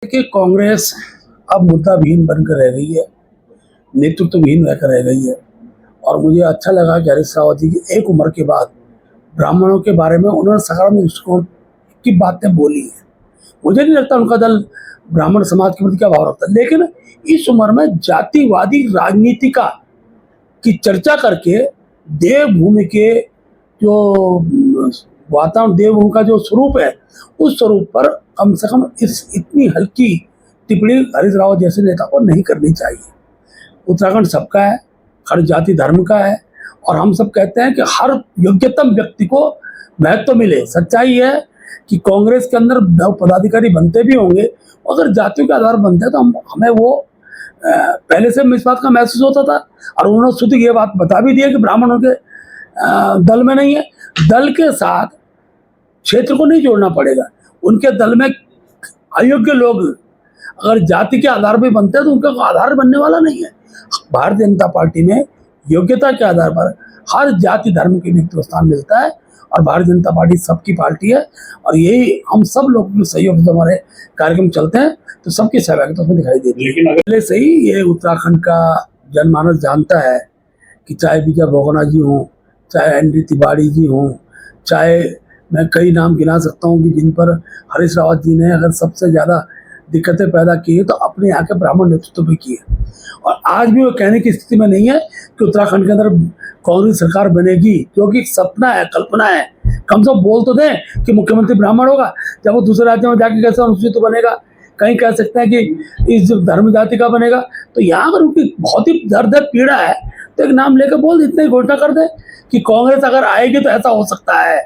देखिए, कांग्रेस अब मुद्दाविहीन बनकर रह गई है, नेतृत्वविहीन रहकर रह गई है। और मुझे अच्छा लगा कि हरीश रावत जी की एक उम्र के बाद ब्राह्मणों के बारे में उन्होंने सकारात्मक दृष्टिकोण की बातें बोली हैं। मुझे नहीं लगता उनका दल ब्राह्मण समाज के प्रति क्या भाव रखता है, लेकिन इस उम्र में जातिवादी राजनीति की चर्चा करके देवभूमि के जो वातावरण, देवभूमि का जो स्वरूप है, उस स्वरूप पर कम से कम इतनी हल्की टिप्पणी हरीश रावत जैसे नेता को नहीं करनी चाहिए। उत्तराखंड सबका है, हर जाति धर्म का है, और हम सब कहते हैं कि हर योग्यतम व्यक्ति को महत्व मिले। सच्चाई है कि कांग्रेस के अंदर पदाधिकारी बनते भी होंगे, अगर जातियों के आधार बनते हैं तो हमें वो पहले से इस बात का महसूस होता था। और उन्होंने खुद ये बात बता भी दी कि ब्राह्मण उनके दल में नहीं है। दल के साथ क्षेत्र को नहीं जोड़ना पड़ेगा। उनके दल में अयोग्य लोग अगर जाति के आधार पर बनते हैं तो उनका आधार बनने वाला नहीं है। भारतीय जनता पार्टी में योग्यता के आधार पर हर जाति धर्म के व्यक्ति को स्थान मिलता है, और भारतीय जनता पार्टी सबकी पार्टी है। और यही हम सब लोग के सहयोग से हमारे कार्यक्रम चलते हैं तो सबकी सहभागिता उसमें दिखाई देती है। लेकिन पहले से ही ये उत्तराखंड का जनमानस जानता है कि चाहे विजय बहुगुणा जी हों, चाहे एन डी तिवारी जी हों, चाहे मैं कई नाम गिना सकता हूँ कि जिन पर हरीश रावत जी ने अगर सबसे ज़्यादा दिक्कतें पैदा की है तो अपने यहाँ के ब्राह्मण नेतृत्व पे की है। और आज भी वो कहने की स्थिति में नहीं है कि उत्तराखंड के अंदर कांग्रेस सरकार बनेगी, क्योंकि सपना है, कल्पना है। कम से कम बोल तो दें कि मुख्यमंत्री ब्राह्मण होगा, जब वो दूसरे राज्यों में जाके कैसे अनुसूचित तो बनेगा। कहीं कह सकते हैं कि इस धर्म जाति का बनेगा। तो यहाँ अगर उनकी बहुत ही दर्द पीड़ा है तो एक नाम लेकर बोल दे, इतनी घोषणा कर दे कि कांग्रेस अगर आएगी तो ऐसा हो सकता है।